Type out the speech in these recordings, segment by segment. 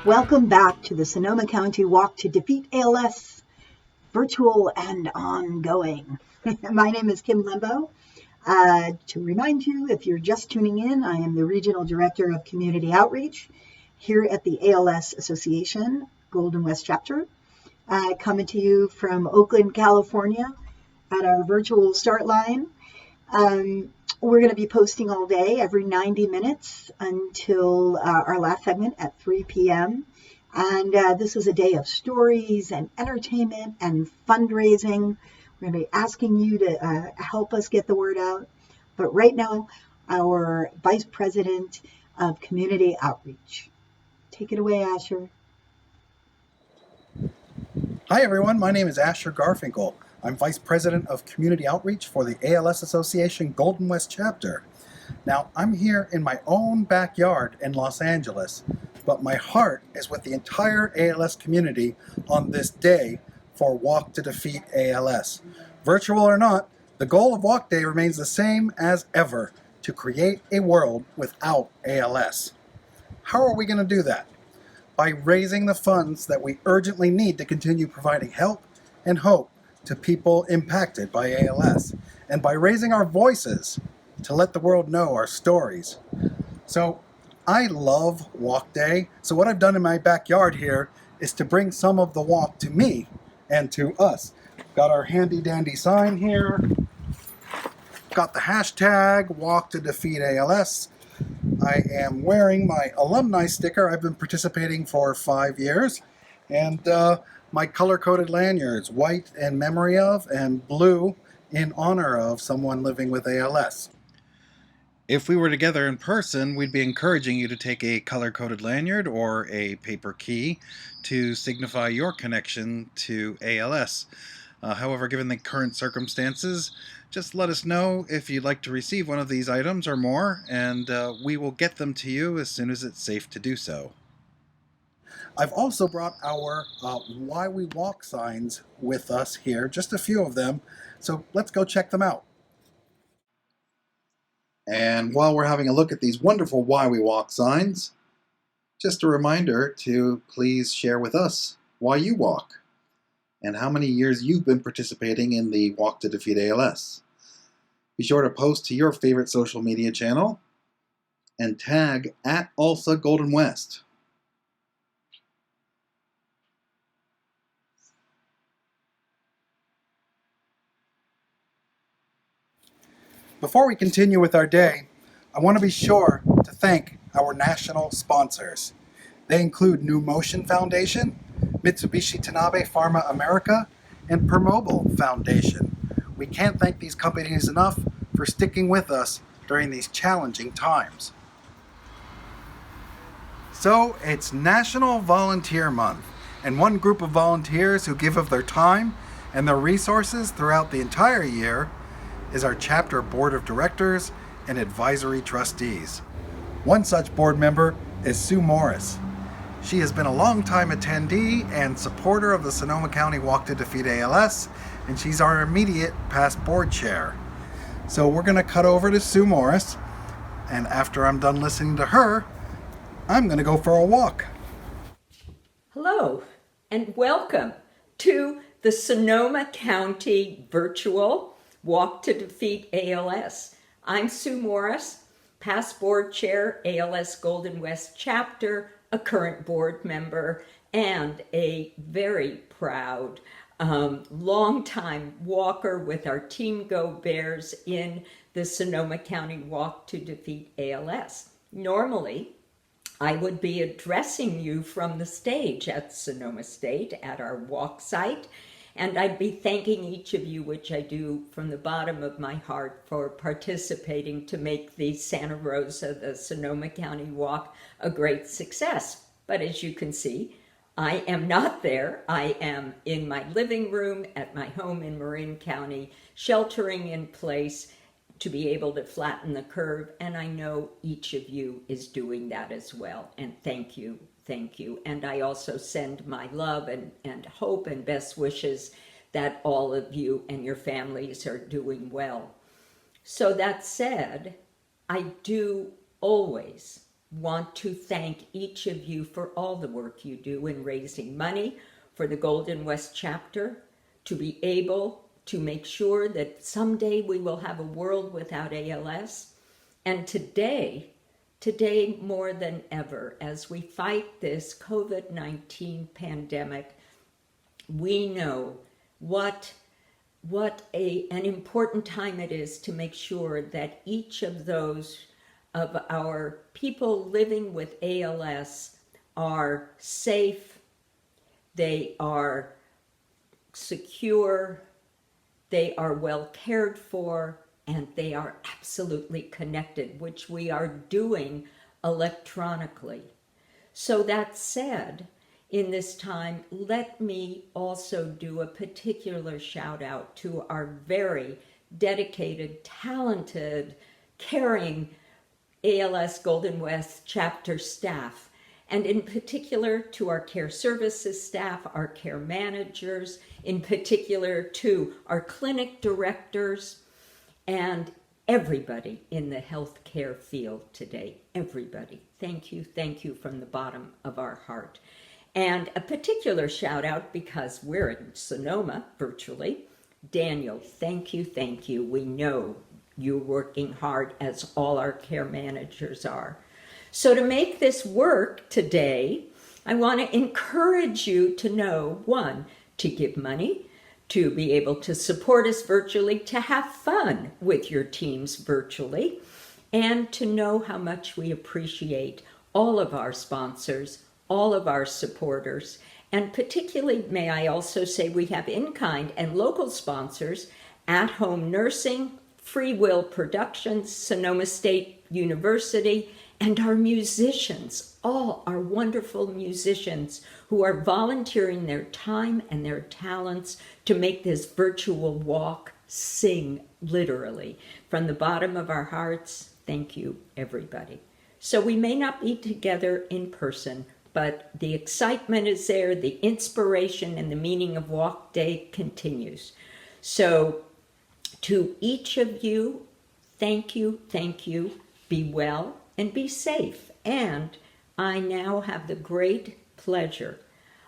Welcome back to the Sonoma County Walk to Defeat ALS, virtual and ongoing. My name is Kim Lembo. To remind you, if you're just tuning in, I am the Regional Director of Community Outreach here at the ALS Association, Golden West Chapter, coming to you from Oakland, California at our virtual start line. We're going to be posting all day, every 90 minutes until our last segment at 3 p.m. And this is a day of stories and entertainment and fundraising. We're going to be asking you to help us get the word out. But right now, our Vice President of Community Outreach. Take it away, Asher. Hi, everyone. My name is Asher Garfinkel. I'm Vice President of Community Outreach for the ALS Association Golden West Chapter. Now, I'm here in my own backyard in Los Angeles, but my heart is with the entire ALS community on this day for Walk to Defeat ALS. Virtual or not, the goal of Walk Day remains the same as ever, to create a world without ALS. How are we going to do that? By raising the funds that we urgently need to continue providing help and hope to people impacted by ALS, and by raising our voices to let the world know our stories. So I love Walk Day, so what I've done in my backyard here is to bring some of the walk to me and to us. Got our handy dandy sign here, got the hashtag Walk to Defeat ALS. I am wearing my alumni sticker. I've been participating for 5 years, and my color-coded lanyards, white in memory of and blue in honor of someone living with ALS. If we were together in person, we'd be encouraging you to take a color-coded lanyard or a paper key to signify your connection to ALS. However, given the current circumstances, just let us know if you'd like to receive one of these items or more, and we will get them to you as soon as it's safe to do so. I've also brought our Why We Walk signs with us here, just a few of them, so let's go check them out. And while we're having a look at these wonderful Why We Walk signs, just a reminder to please share with us why you walk and how many years you've been participating in the Walk to Defeat ALS. Be sure to post to your favorite social media channel and tag at ALSA Golden West. Before we continue with our day, I want to be sure to thank our national sponsors. They include Numotion Foundation, Mitsubishi Tanabe Pharma America, and Permobil Foundation. We can't thank these companies enough for sticking with us during these challenging times. So it's National Volunteer Month, and one group of volunteers who give of their time and their resources throughout the entire year is our chapter board of directors and advisory trustees. One such board member is Sue Morris. She has been a longtime attendee and supporter of the Sonoma County Walk to Defeat ALS, and she's our immediate past board chair. So we're going to cut over to Sue Morris, and after I'm done listening to her, I'm going to go for a walk. Hello, and welcome to the Sonoma County Virtual Walk to Defeat ALS. I'm Sue Morris, past board chair, ALS Golden West Chapter, a current board member, and a very proud longtime walker with our Team Go Bears in the Sonoma County Walk to Defeat ALS. Normally, I would be addressing you from the stage at Sonoma State at our walk site, and I'd be thanking each of you, which I do from the bottom of my heart, for participating to make the Santa Rosa, the Sonoma County Walk, a great success. But as you can see, I am not there. I am in my living room at my home in Marin County, sheltering in place to be able to flatten the curve, and I know each of you is doing that as well, and thank you. Thank you. And I also send my love and hope and best wishes that all of you and your families are doing well. So that said, I do always want to thank each of you for all the work you do in raising money for the Golden West chapter, to be able to make sure that someday we will have a world without ALS. And today more than ever, as we fight this COVID-19 pandemic, we know what an important time it is to make sure that each of those of our people living with ALS are safe, they are secure, they are well cared for, and they are absolutely connected, which we are doing electronically. So that said, in this time, let me also do a particular shout out to our very dedicated, talented, caring ALS Golden West chapter staff, and in particular to our care services staff, our care managers, in particular to our clinic directors, and everybody in the healthcare field today. Everybody. Thank you from the bottom of our heart. And a particular shout out, because we're in Sonoma virtually. Daniel, thank you. We know you're working hard, as all our care managers are. So to make this work today, I want to encourage you to know, one, to give money, to be able to support us virtually, to have fun with your teams virtually, and to know how much we appreciate all of our sponsors, all of our supporters, and particularly, may I also say, we have in-kind and local sponsors, At Home Nursing, Free Will Productions, Sonoma State University, and our musicians, all our wonderful musicians who are volunteering their time and their talents to make this virtual walk sing, literally. From the bottom of our hearts, thank you, everybody. So we may not be together in person, but the excitement is there, the inspiration and the meaning of Walk Day continues. So to each of you, thank you, be well and be safe. And I now have the great pleasure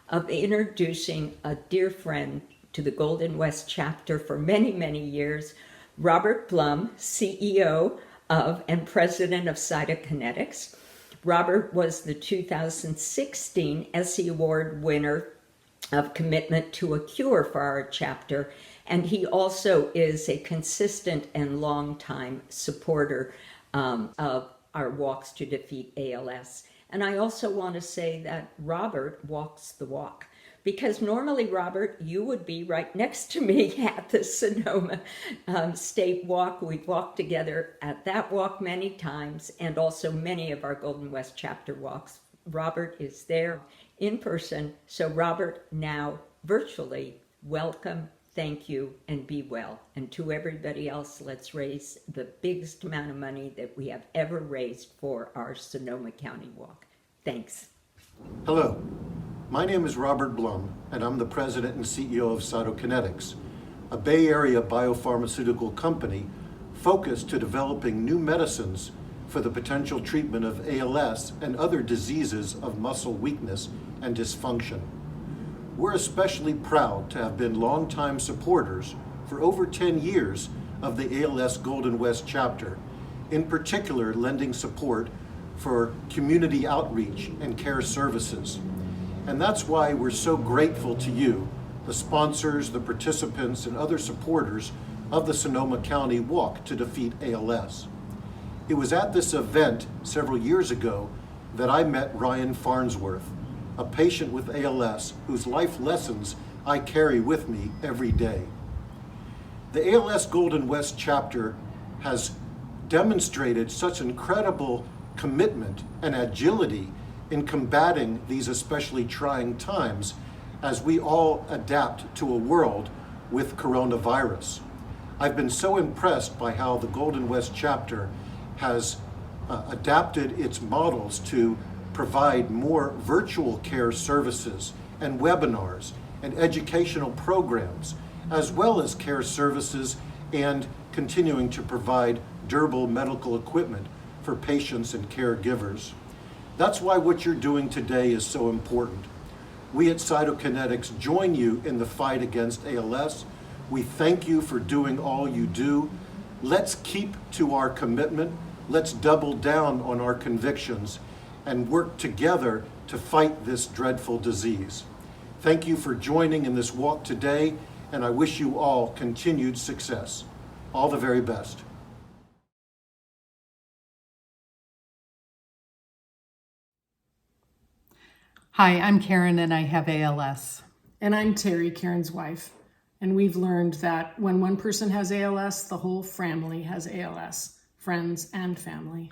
of introducing a dear friend to the Golden West chapter for many, many years, Robert Blum, CEO of and president of Cytokinetics. Robert was the 2016 Essie Award winner of Commitment to a Cure for our chapter, and he also is a consistent and longtime supporter of our Walks to Defeat ALS. And I also want to say that Robert walks the walk, because normally, Robert, you would be right next to me at the Sonoma State Walk. We've walked together at that walk many times, and also many of our Golden West chapter walks. Robert is there in person. So Robert, now virtually, welcome, thank you, and be well. And to everybody else, let's raise the biggest amount of money that we have ever raised for our Sonoma County Walk. Thanks. Hello, my name is Robert Blum, and I'm the president and CEO of Cytokinetics, a Bay Area biopharmaceutical company focused to developing new medicines for the potential treatment of ALS and other diseases of muscle weakness and dysfunction. We're especially proud to have been longtime supporters for over 10 years of the ALS Golden West chapter, in particular lending support for community outreach and care services. And that's why we're so grateful to you, the sponsors, the participants, and other supporters of the Sonoma County Walk to Defeat ALS. It was at this event several years ago that I met Ryan Farnsworth, a patient with ALS whose life lessons I carry with me every day. The ALS Golden West chapter has demonstrated such incredible commitment and agility in combating these especially trying times as we all adapt to a world with coronavirus. I've been so impressed by how the Golden West chapter has adapted its models to provide more virtual care services and webinars and educational programs, as well as care services and continuing to provide durable medical equipment for patients and caregivers. That's why what you're doing today is so important. We at Cytokinetics join you in the fight against ALS. We thank you for doing all you do. Let's keep to our commitment. Let's double down on our convictions and work together to fight this dreadful disease. Thank you for joining in this walk today, and I wish you all continued success. All the very best. Hi, I'm Karen and I have ALS. And I'm Terri, Karen's wife. And we've learned that when one person has ALS, the whole family has ALS, friends and family.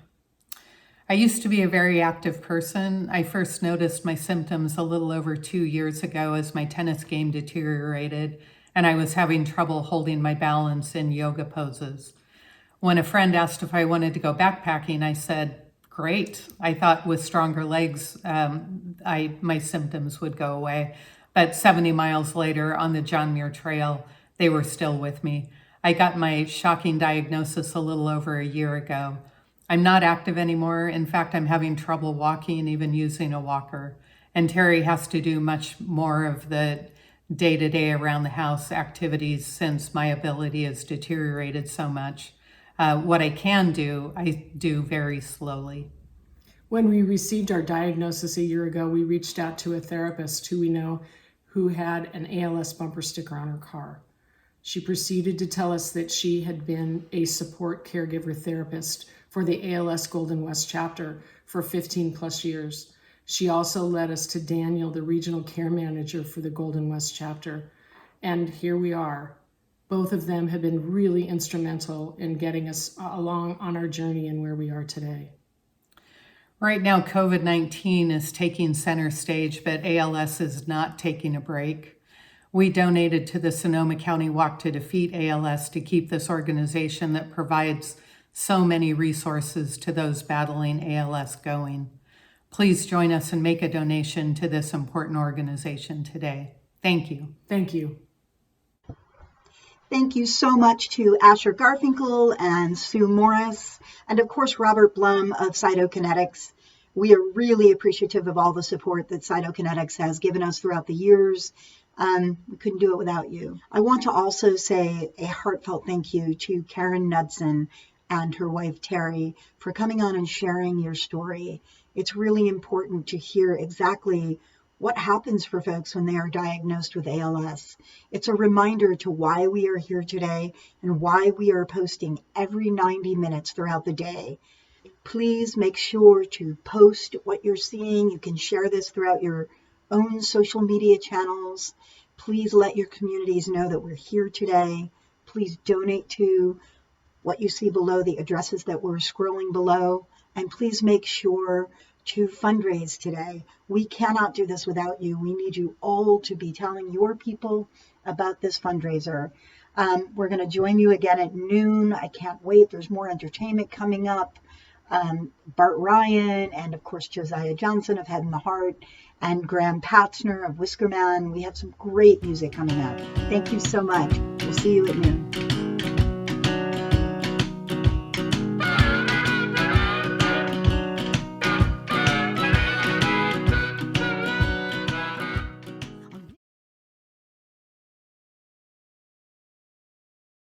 I used to be a very active person. I first noticed my symptoms a little over 2 years ago as my tennis game deteriorated and I was having trouble holding my balance in yoga poses. When a friend asked if I wanted to go backpacking, I said, great. I thought with stronger legs, my symptoms would go away. But 70 miles later on the John Muir Trail, they were still with me. I got my shocking diagnosis a little over a year ago. I'm not active anymore. In fact, I'm having trouble walking, even using a walker. And Terri has to do much more of the day-to-day around the house activities since my ability has deteriorated so much. What I can do, I do very slowly. When we received our diagnosis a year ago, we reached out to a therapist who we know who had an ALS bumper sticker on her car. She proceeded to tell us that she had been a support caregiver therapist for the ALS Golden West chapter for 15 plus years. She also led us to Daniel, the regional care manager for the Golden West chapter. And here we are. Both of them have been really instrumental in getting us along on our journey and where we are today. Right now, COVID-19 is taking center stage, but ALS is not taking a break. We donated to the Sonoma County Walk to Defeat ALS to keep this organization that provides so many resources to those battling ALS going. Please join us and make a donation to this important organization today. Thank you. Thank you. Thank you so much to Asher Garfinkel and Sue Morris, and of course Robert Blum of Cytokinetics. We are really appreciative of all the support that Cytokinetics has given us throughout the years. We couldn't do it without you. I want to also say a heartfelt thank you to Karen Knudson and her wife Terri for coming on and sharing your story. It's really important to hear exactly what happens for folks when they are diagnosed with ALS. It's a reminder to why we are here today and why we are posting every 90 minutes throughout the day. Please make sure to post what you're seeing. You can share this throughout your own social media channels. Please let your communities know that we're here today. Please donate to what you see below, the addresses that we're scrolling below. And please make sure to fundraise today. We cannot do this without you. We need you all to be telling your people about this fundraiser. We're going to join you again at noon. I can't wait. There's more entertainment coming up. Bart Ryan and of course Josiah Johnson of Head and the Heart and Graham Patzner of Whisker Man. We have some great music coming up. Thank you so much. We'll see you at noon.